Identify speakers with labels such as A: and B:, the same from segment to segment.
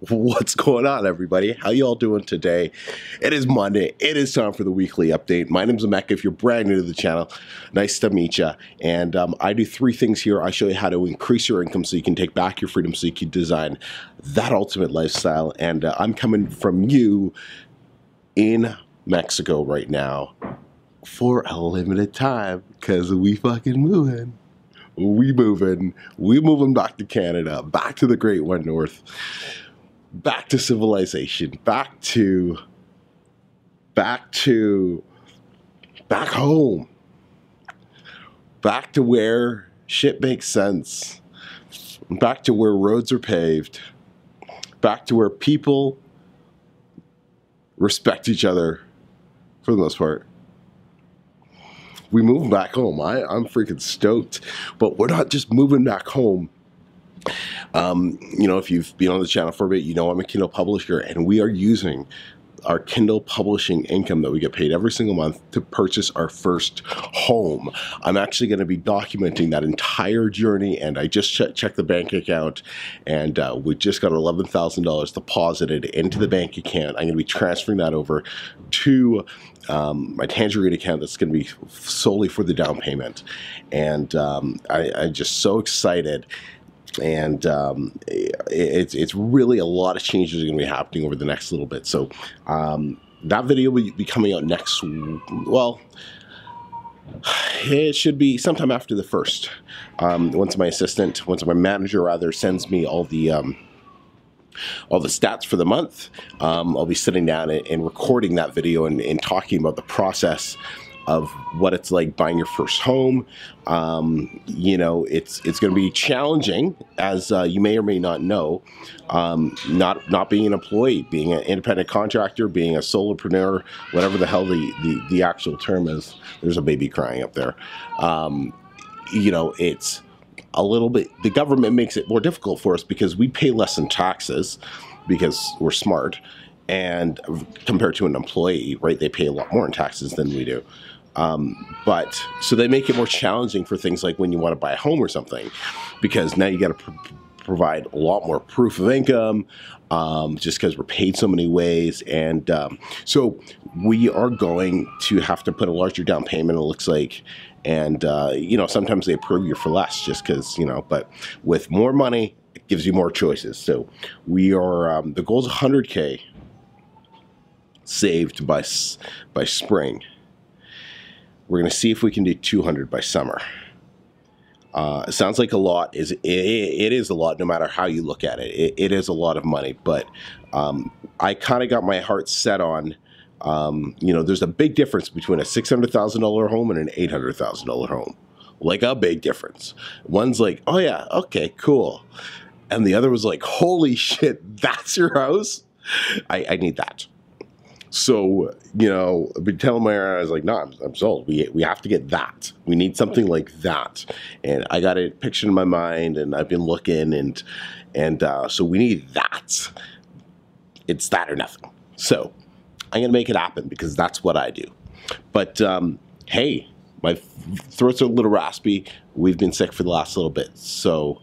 A: What's going on, everybody? How y'all doing today? It is Monday. It is time for the weekly update. My name's Emeka. If you're brand new to the channel, nice to meet you. And I do three things here. I show you how to increase your income so you can take back your freedom, so you can design that ultimate lifestyle. And I'm coming from you in Mexico right now for a limited time because we fucking moving. We moving back to Canada, back to the Great One North. Back to civilization, back home, back to where shit makes sense, back to where roads are paved, back to where people respect each other for the most part. We moving back home. I'm freaking stoked, but we're not just moving back home. You know, if you've been on the channel for a bit, you know I'm a Kindle publisher, and we are using our Kindle publishing income that we get paid every single month to purchase our first home. I'm actually going to be documenting that entire journey, and I just checked the bank account, and we just got $11,000 deposited into the bank account. I'm going to be transferring that over to my Tangerine account that's going to be solely for the down payment, and I'm just so excited. And it's really a lot of changes are going to be happening over the next little bit. So that video will be coming out next, well, it should be sometime after the 1st. Once my manager rather sends me all the stats for the month, I'll be sitting down and recording that video and talking about the process of what it's like buying your first home. You know, it's going to be challenging, as you may or may not know, not being an employee, being an independent contractor, being a solopreneur, whatever the hell the actual term is. There's a baby crying up there. You know, it's a little bit, the government makes it more difficult for us because we pay less in taxes because we're smart, and compared to an employee, right, they pay a lot more in taxes than we do. But so they make it more challenging for things like when you want to buy a home or something, because now you got to provide a lot more proof of income, just because we're paid so many ways. And so we are going to have to put a larger down payment, it looks like. And, you know, sometimes they approve you for less just because, you know, but with more money, it gives you more choices. So we are, the goal is 100K saved by spring. We're going to see if we can do 200 by summer. It sounds like a lot. It is a lot no matter how you look at it. It is a lot of money, but I kind of got my heart set on, you know, there's a big difference between a $600,000 home and an $800,000 home. Like a big difference. One's like, oh yeah, okay, cool. And the other was like, holy shit, that's your house? I need that. So, you know, I've been telling my area, I was like, no, I'm sold. We have to get that. We need something like that. And I got it pictured in my mind, and I've been looking, and so we need that. It's that or nothing. So I'm going to make it happen because that's what I do. But, hey, my throat's a little raspy. We've been sick for the last little bit. So,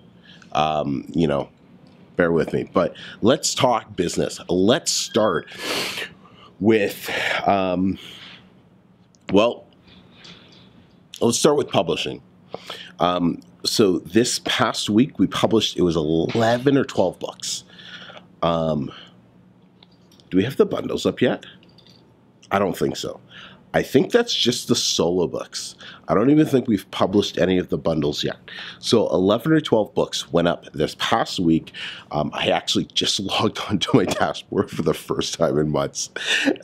A: you know, bear with me. But let's talk business. Let's start with, well, let's start with publishing. So this past week we published, it was 11 or 12 books. Do we have the bundles up yet? I don't think so. I think that's just the solo books. I don't even think we've published any of the bundles yet. So 11 or 12 books went up this past week. I actually just logged onto my dashboard for the first time in months,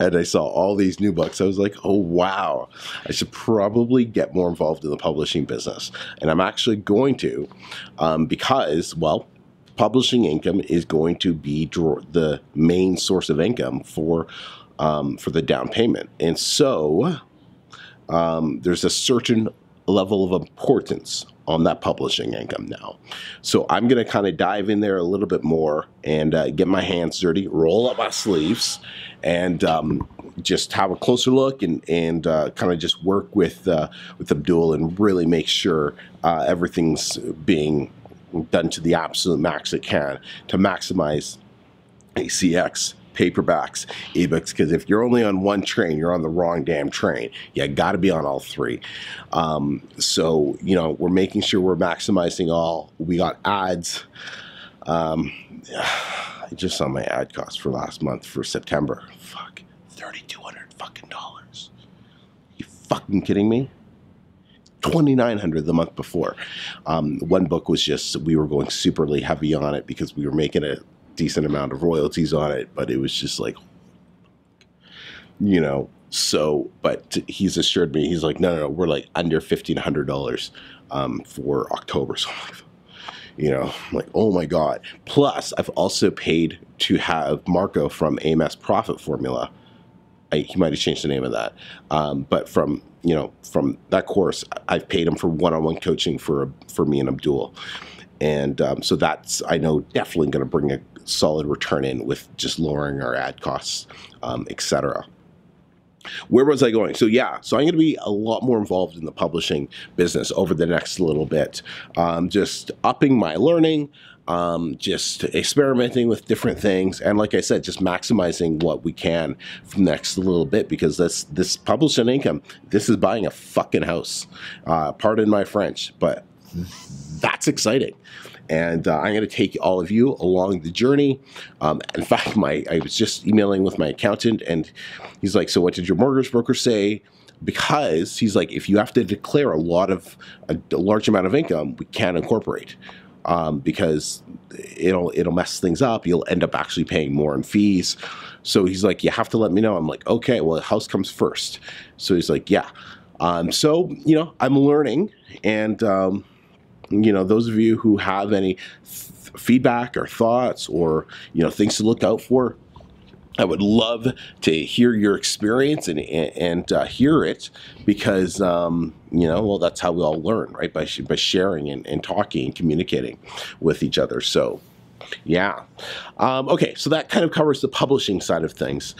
A: and I saw all these new books. I was like, oh wow, I should probably get more involved in the publishing business. And I'm actually going to, because, well, publishing income is going to be the main source of income for the down payment. And so there's a certain level of importance on that publishing income now. So I'm going to kind of dive in there a little bit more and get my hands dirty, roll up my sleeves, and just have a closer look and kind of just work with Abdul and really make sure everything's being done to the absolute max it can to maximize ACX, paperbacks, ebooks, because if you're only on one train, you're on the wrong damn train. You got to be on all three. So, you know, we're making sure we're maximizing all. We got ads. I just saw my ad cost for last month for September. Fuck, $3,200 fucking dollars. You fucking kidding me? $2,900 the month before. One book was just, we were going superly heavy on it because we were making a decent amount of royalties on it, but it was just like, you know, so, but he's assured me, he's like, no, we're like under $1,500 for October. So I'm like, you know, I'm like, oh my God. Plus, I've also paid to have Marco from AMS Profit Formula. He might have changed the name of that. But from, you know, from that course, I've paid him for one-on-one coaching for me and Abdul. And so that's, I know, definitely going to bring a solid return in with just lowering our ad costs, etc. Where was I going? So yeah, so I'm going to be a lot more involved in the publishing business over the next little bit. Just upping my learning, just experimenting with different things. And like I said, just maximizing what we can from the next little bit, because this publishing income, this is buying a fucking house. Pardon my French, but that's exciting. And I'm going to take all of you along the journey. In fact, I was just emailing with my accountant, and he's like, so what did your mortgage broker say? Because he's like, if you have to declare a large amount of income, we can't incorporate. Because it'll mess things up. You'll end up actually paying more in fees. So he's like, you have to let me know. I'm like, okay, well, the house comes first. So he's like, yeah. So, you know, I'm learning, and, you know, those of you who have any feedback or thoughts or, you know, things to look out for, I would love to hear your experience and hear it, because, you know, well, that's how we all learn, right? By sharing and talking and communicating with each other. So, yeah. Okay, so that kind of covers the publishing side of things.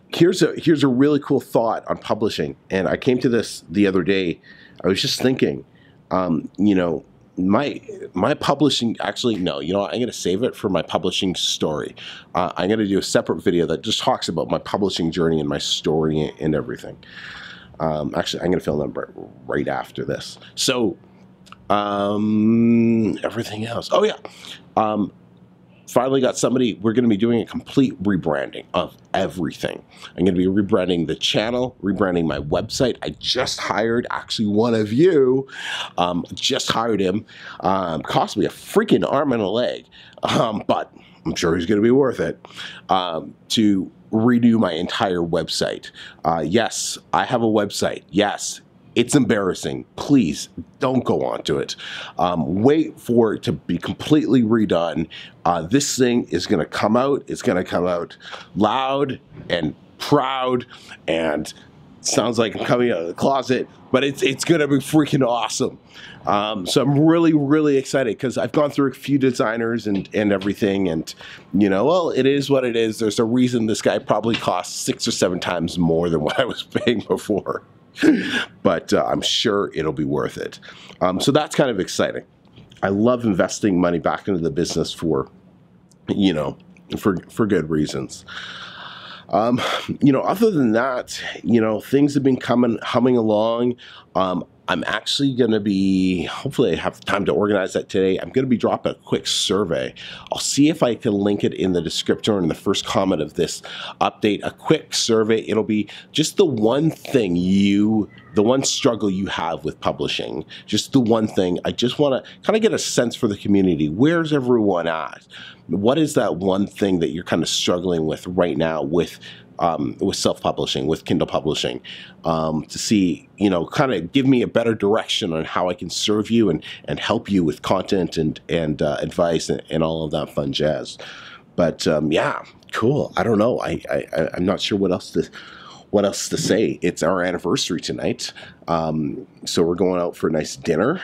A: Here's a really cool thought on publishing, and I came to this the other day. I was just thinking, you know, my publishing, actually, no, you know what, I'm going to save it for my publishing story. I'm going to do a separate video that just talks about my publishing journey and my story and everything. Actually, I'm going to film them right after this. So, everything else. Oh, yeah. Finally got somebody, we're going to be doing a complete rebranding of everything. I'm going to be rebranding the channel, rebranding my website. I just hired, actually, one of you, just hired him. Cost me a freaking arm and a leg, but I'm sure he's going to be worth it, to redo my entire website. Yes, I have a website. Yes. It's embarrassing. Please don't go onto it. Wait for it to be completely redone. This thing is going to come out. It's going to come out loud and proud, and sounds like I'm coming out of the closet, but it's going to be freaking awesome. So I'm really, really excited, because I've gone through a few designers and everything, and, you know, well, it is what it is. There's a reason this guy probably costs 6 or 7 times more than what I was paying before. But I'm sure it'll be worth it. So that's kind of exciting. I love investing money back into the business for, you know, for good reasons. You know, other than that, you know, things have been humming along. I'm actually going to be, hopefully I have time to organize that today. I'm going to be dropping a quick survey. I'll see if I can link it in the description or in the first comment of this update, a quick survey. It'll be just the one thing the one struggle you have with publishing, just the one thing. I just want to kind of get a sense for the community. Where's everyone at? What is that one thing that you're kind of struggling with right now with self-publishing, with Kindle publishing, to see, you know, kind of give me a better direction on how I can serve you and help you with content and advice and all of that fun jazz. But yeah, cool. I don't know. I'm not sure what else to say. It's our anniversary tonight, so we're going out for a nice dinner,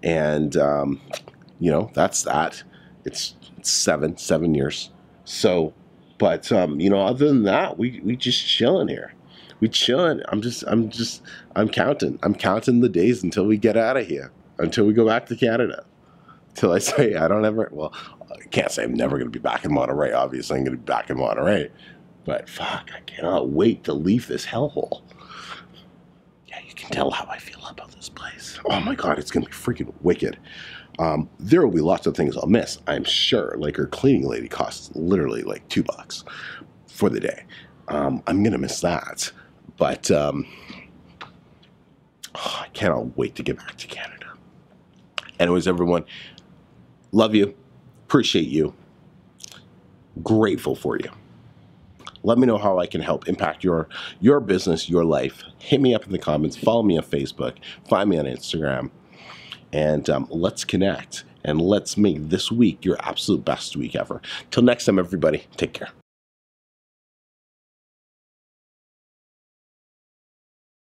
A: and you know, that's that. It's 7 years. So. But, you know, other than that, we just chilling here. We chilling. I'm counting. I'm counting the days until we get out of here, until we go back to Canada. Till I say I don't ever, well, I can't say I'm never going to be back in Monterey. Obviously, I'm going to be back in Monterey. But fuck, I cannot wait to leave this hellhole. Yeah, you can tell how I feel about this place. Oh my God, it's going to be freaking wicked. There will be lots of things I'll miss, I'm sure. Like her cleaning lady costs literally like $2 for the day. I'm going to miss that. But I cannot wait to get back to Canada. Anyways, everyone, love you, appreciate you, grateful for you. Let me know how I can help impact your business, your life. Hit me up in the comments, follow me on Facebook, find me on Instagram, and let's connect and let's make this week your absolute best week ever. Till next time, everybody, take care.